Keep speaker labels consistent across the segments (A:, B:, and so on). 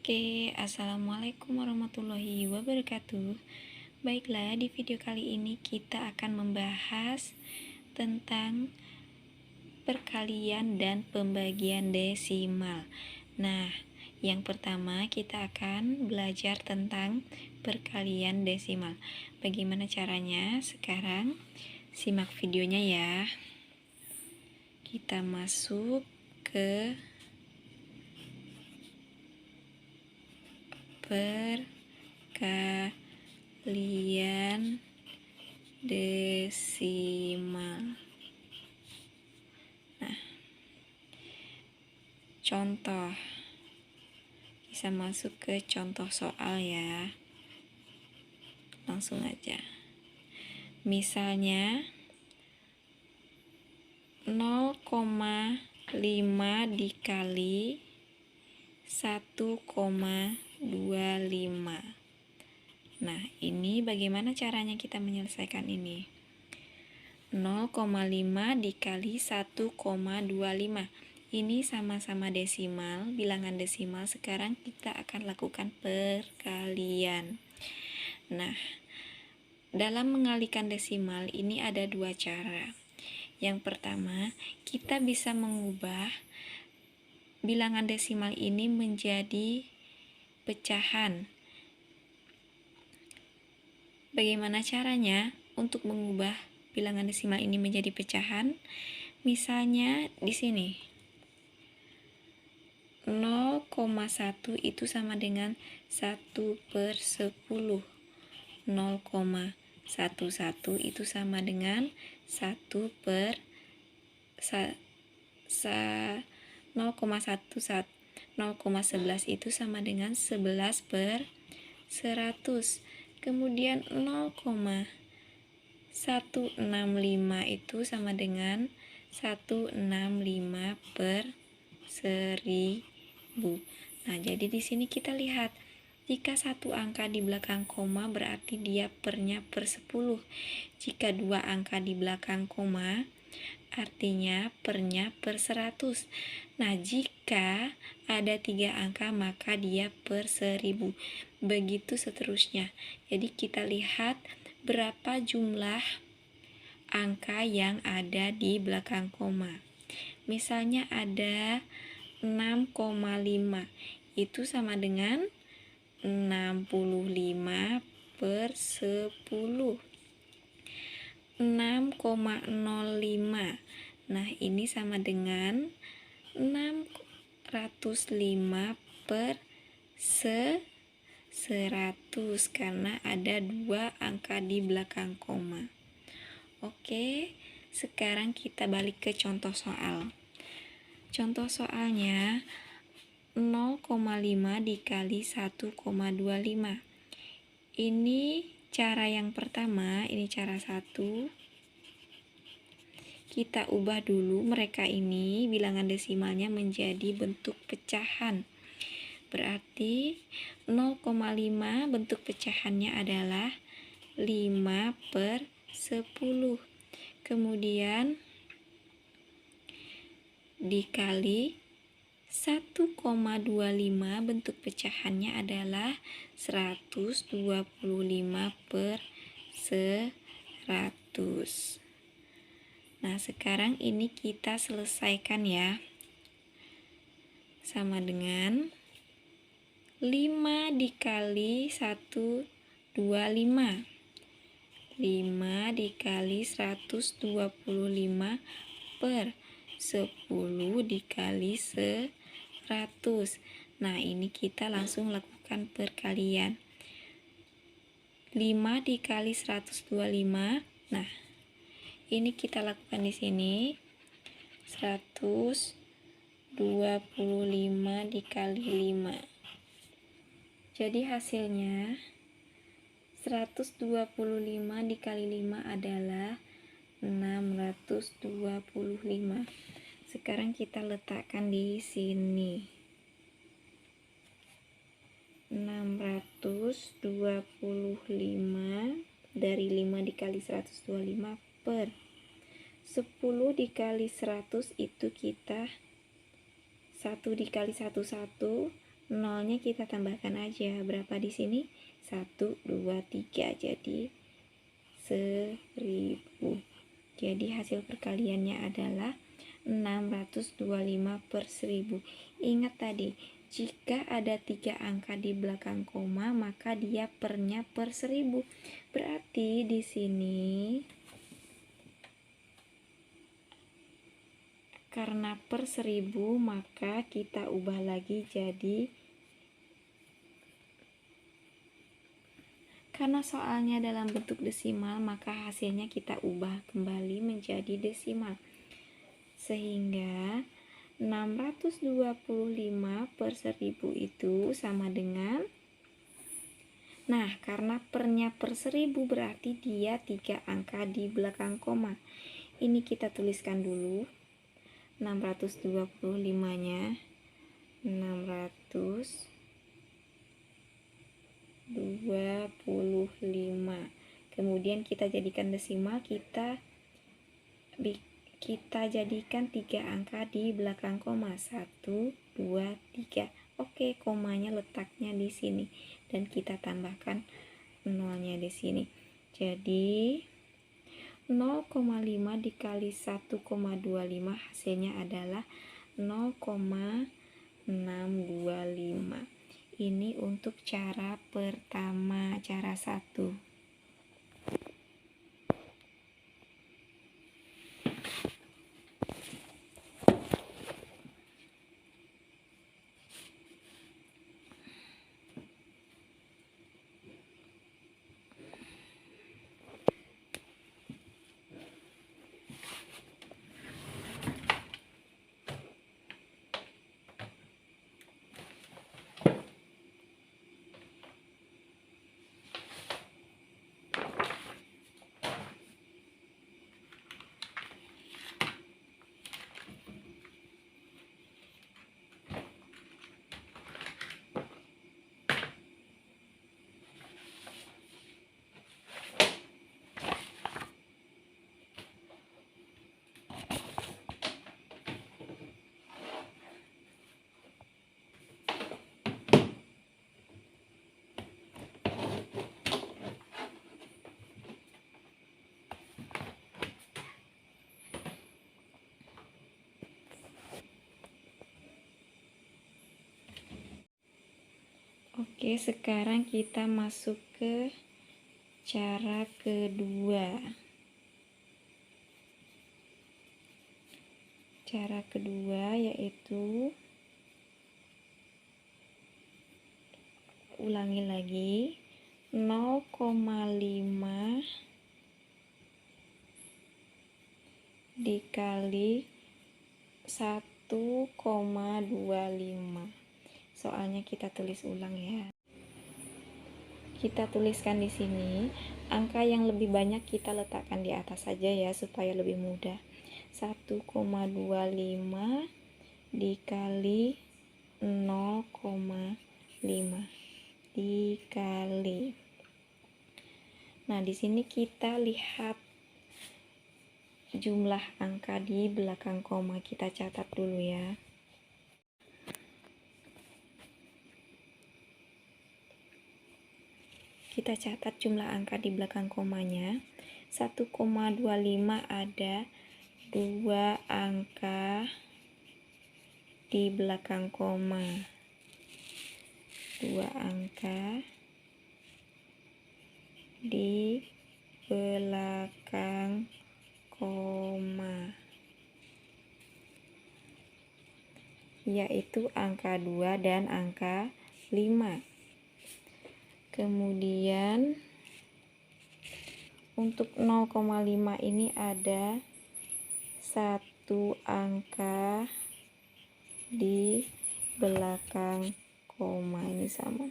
A: Oke, assalamualaikum warahmatullahi wabarakatuh. Baiklah, di video kali ini kita akan membahas tentang perkalian dan pembagian desimal. Nah, yang pertama kita akan belajar tentang perkalian desimal. Bagaimana caranya? Sekarang simak videonya ya. Kita masuk ke perkalian desimal. Nah, contoh, bisa masuk ke contoh soal ya. Langsung aja. Misalnya 0,5 dikali 1,25. Nah, ini bagaimana caranya kita menyelesaikan ini? 0,5 dikali 1,25. Ini sama-sama desimal, bilangan desimal. Sekarang kita akan lakukan perkalian. Nah, dalam mengalikan desimal ini ada dua cara. Yang pertama, kita bisa mengubah bilangan desimal ini menjadi pecahan. Bagaimana caranya untuk mengubah bilangan desimal ini menjadi pecahan? Misalnya di sini 0,1 itu sama dengan 1/10. 0,11 itu sama dengan 0,11 itu sama dengan 11/100. Kemudian 0,165 itu sama dengan 165/1000. Nah, jadi di sini kita lihat, jika satu angka di belakang koma berarti dia pernya per 10. Jika dua angka di belakang koma artinya pernya per 100. Nah, jika ada 3 angka maka dia per 1000. Begitu seterusnya. Jadi kita lihat berapa jumlah angka yang ada di belakang koma. Misalnya ada 6,5. Itu sama dengan 65/10. 6,05. Nah, ini sama dengan 605/100 karena ada dua angka di belakang koma. Oke, sekarang kita balik ke contoh soal. Contoh soalnya 0,5 dikali 1,25. Ini cara yang pertama, ini cara 1. Kita ubah dulu mereka ini bilangan desimalnya menjadi bentuk pecahan. Berarti 0,5 bentuk pecahannya adalah 5/10. Kemudian dikali 1,25 bentuk pecahannya adalah 125/100. Nah, sekarang ini kita selesaikan ya. Sama dengan 5 dikali 125. 5 dikali 125 per 10 dikali 100. Nah, ini kita langsung lakukan perkalian. 5 dikali 125. Nah, ini kita lakukan di sini. 125 dikali 5. Jadi hasilnya 125 dikali 5 adalah 625. Sekarang kita letakkan di sini. 625 dari 5 dikali 125 per 10 dikali 100 itu kita 1 dikali 1 1, Nolnya kita tambahkan aja. Berapa di sini? 1, 2, 3. Jadi 1000. Jadi hasil perkaliannya adalah 625 per 1000. Ingat tadi, jika ada 3 angka di belakang koma, maka dia pernya per 1000. Berarti di sini karena per 1000, maka kita ubah lagi jadi, karena soalnya dalam bentuk desimal, maka hasilnya kita ubah kembali menjadi desimal. Sehingga 625 per 1000 itu sama dengan, nah karena pernya per 1000 berarti dia 3 angka di belakang koma. Ini kita tuliskan dulu 625 nya 625, kemudian kita jadikan desimal, kita jadikan 3 angka di belakang koma, 1, 2, 3. Oke, komanya letaknya di sini dan kita tambahkan nolnya di sini. Jadi 0,5 dikali 1,25 hasilnya adalah 0,625. Ini untuk cara pertama, cara 1. Oke, sekarang kita masuk ke cara kedua. Cara kedua yaitu, ulangi lagi, 0,5 dikali 1,25. Soalnya kita tulis ulang ya. Kita tuliskan di sini, angka yang lebih banyak kita letakkan di atas saja ya supaya lebih mudah. 1,25 dikali 0,5 dikali. Nah, di sini kita lihat jumlah angka di belakang koma, kita catat dulu ya. Kita catat jumlah angka di belakang komanya. 1,25 ada 2 angka di belakang koma. 2 angka di belakang koma, yaitu angka 2 dan angka 5. Kemudian untuk 0,5 ini ada 1 angka di belakang koma, ini sama.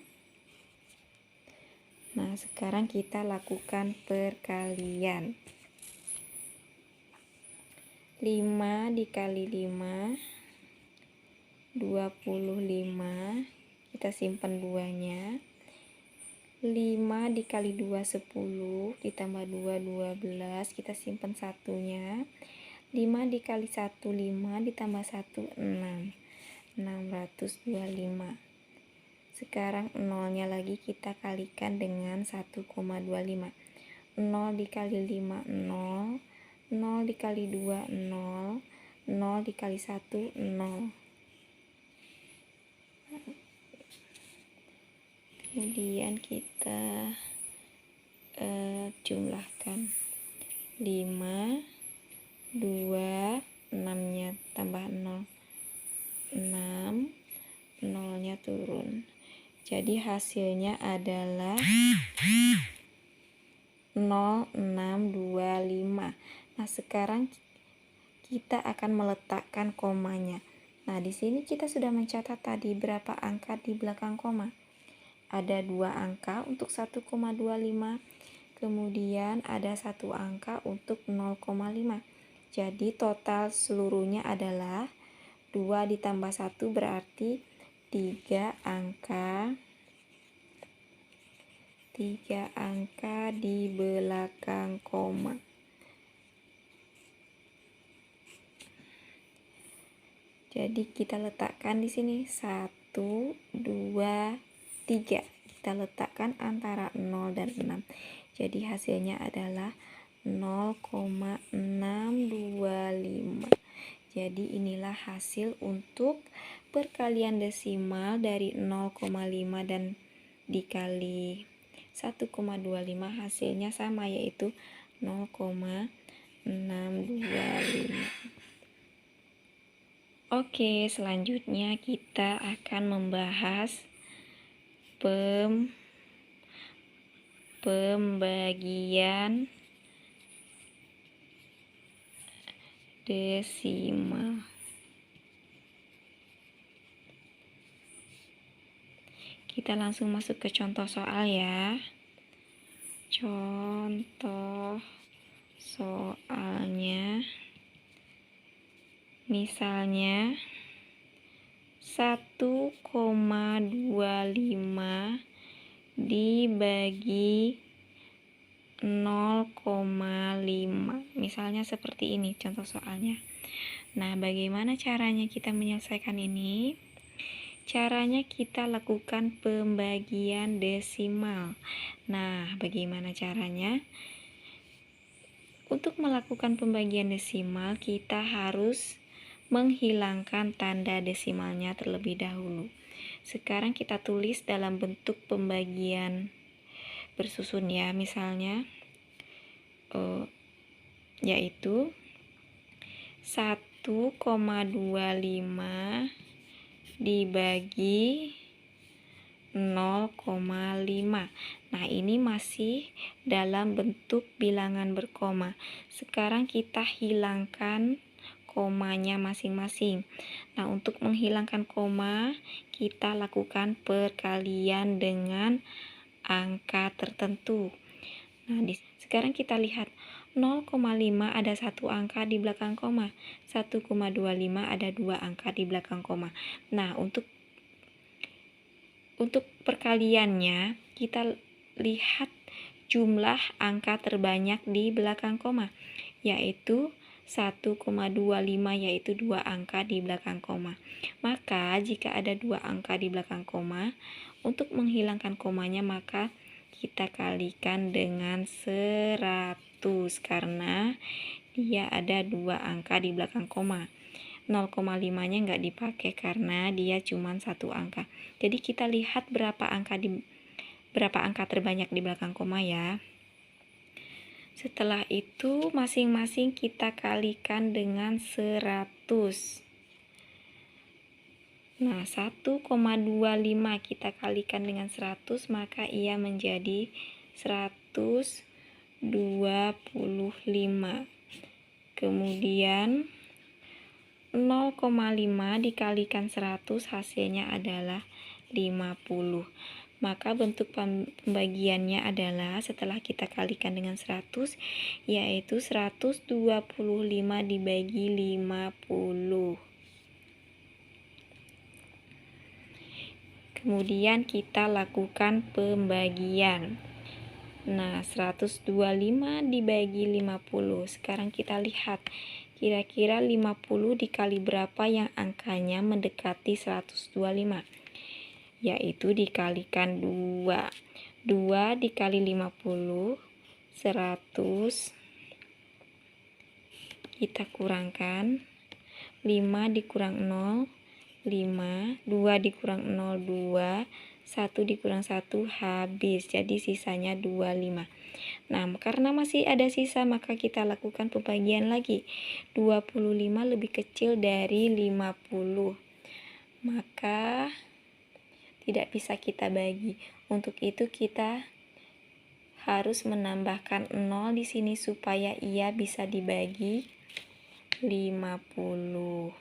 A: Nah, sekarang kita lakukan perkalian. 5 dikali 5 25, kita simpan 2-nya. 5 dikali 2 10, ditambah 2 12, kita simpan 1-nya. 5 dikali 1 5, ditambah 1 6, 625. Sekarang nolnya lagi kita kalikan dengan 1,25. 0 dikali 5 0, 0 dikali 2 0, 0 dikali 1 0. Kemudian kita jumlahkan 5, 2, 6-nya tambah 0, 6, 0-nya turun. Jadi hasilnya adalah 0625. Nah, sekarang kita akan meletakkan komanya. Nah, di sini kita sudah mencatat tadi berapa angka di belakang koma. Ada 2 angka untuk 1,25. Kemudian ada 1 angka untuk 0,5. Jadi total seluruhnya adalah 2 ditambah 1 berarti 3 angka di belakang koma. Jadi kita letakkan di sini 1, 2, 3. Kita letakkan antara 0 dan 6. Jadi hasilnya adalah 0,625. Jadi inilah hasil untuk perkalian desimal dari 0,5 dan dikali 1,25, hasilnya sama, yaitu 0,625. Oke, selanjutnya kita akan membahas pembagian desimal. Kita langsung masuk ke contoh soal ya. Contoh soalnya, misalnya 1,25 dibagi 0,5. Misalnya seperti ini contoh soalnya. Nah, bagaimana caranya kita menyelesaikan ini? Caranya kita lakukan pembagian desimal. Nah, bagaimana caranya? Untuk melakukan pembagian desimal, kita harus menghilangkan tanda desimalnya terlebih dahulu. Sekarang kita tulis dalam bentuk pembagian bersusun ya, misalnya yaitu 1,25 dibagi 0,5. Nah, ini masih dalam bentuk bilangan berkoma. Sekarang kita hilangkan komanya masing-masing. Nah, untuk menghilangkan koma, kita lakukan perkalian dengan angka tertentu. Nah, sekarang kita lihat 0,5 ada 1 angka di belakang koma, 1,25 ada 2 angka di belakang koma. Nah, untuk perkaliannya kita lihat jumlah angka terbanyak di belakang koma, yaitu 1,25, yaitu 2 angka di belakang koma. Maka jika ada 2 angka di belakang koma, untuk menghilangkan komanya maka kita kalikan dengan 100 karena dia ada 2 angka di belakang koma. 0,5-nya nggak dipakai karena dia cuma 1 angka. Jadi kita lihat berapa angka terbanyak di belakang koma ya. Setelah itu masing-masing kita kalikan dengan 100. Nah, 1,25 kita kalikan dengan 100, maka ia menjadi 125. Kemudian 0,5 dikalikan 100 hasilnya adalah 50. Maka bentuk pembagiannya adalah setelah kita kalikan dengan 100, yaitu 125 dibagi 50. Kemudian kita lakukan pembagian. Nah, 125 dibagi 50. Sekarang kita lihat kira-kira 50 dikali berapa yang angkanya mendekati 125. yaitu dikalikan 2. 2 dikali 50, 100. Kita kurangkan. 5 dikurang 0, 5. 2 dikurang 0, 2. 1 dikurang 1, habis. Jadi sisanya 25. Nah, karena masih ada sisa, maka kita lakukan pembagian lagi. 25 lebih kecil dari 50. Maka tidak bisa kita bagi. Untuk itu kita harus menambahkan 0 di sini supaya ia bisa dibagi 50.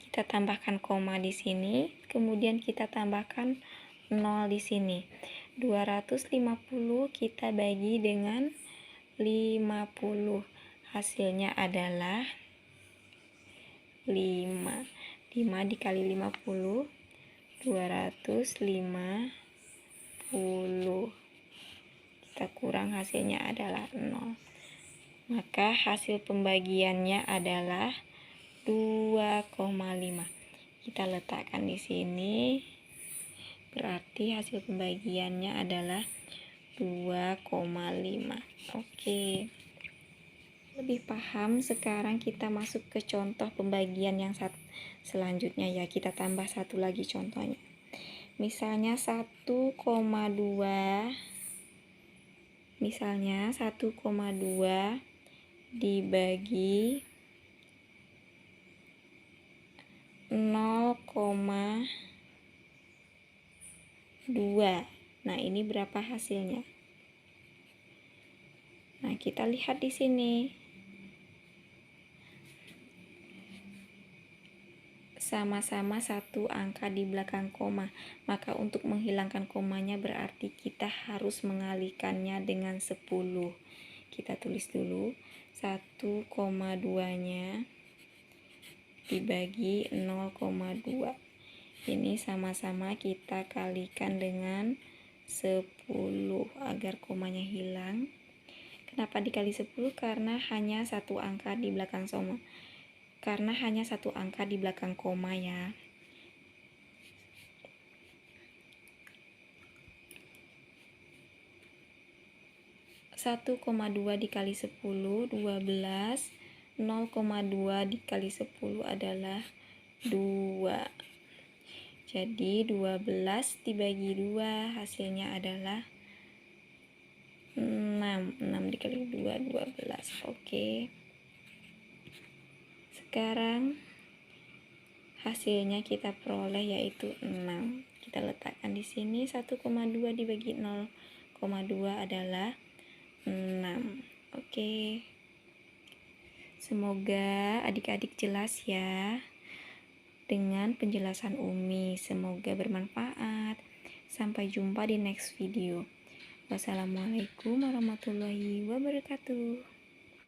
A: Kita tambahkan koma di sini, kemudian kita tambahkan 0 di sini. 250 kita bagi dengan 50. Hasilnya adalah 5. 5 dikali 50, 250. Kita kurang, hasilnya adalah 0. Maka hasil pembagiannya adalah 2,5. Kita letakkan di sini. Berarti hasil pembagiannya adalah 2,5. Oke. Lebih paham, sekarang kita masuk ke contoh pembagian yang selanjutnya ya. Kita tambah satu lagi contohnya. Misalnya 1,2 dibagi 0,2. Nah, ini berapa hasilnya? Nah, kita lihat di sini. Sama-sama satu angka di belakang koma. Maka untuk menghilangkan komanya berarti kita harus mengalihkannya dengan 10. Kita tulis dulu 1,2-nya dibagi 0,2. Ini sama-sama kita kalikan dengan 10 agar komanya hilang. Kenapa dikali 10? Karena hanya satu angka di belakang koma ya. 1,2 dikali 10, 12. 0,2 dikali 10 adalah 2. Jadi 12 dibagi 2 hasilnya adalah 6. 6 dikali 2, 12. Oke. Sekarang hasilnya kita peroleh yaitu 6. Kita letakkan di sini. 1,2 dibagi 0,2 adalah 6. Oke. Semoga adik-adik jelas ya dengan penjelasan Umi. Semoga bermanfaat. Sampai jumpa di next video. Wassalamualaikum warahmatullahi wabarakatuh.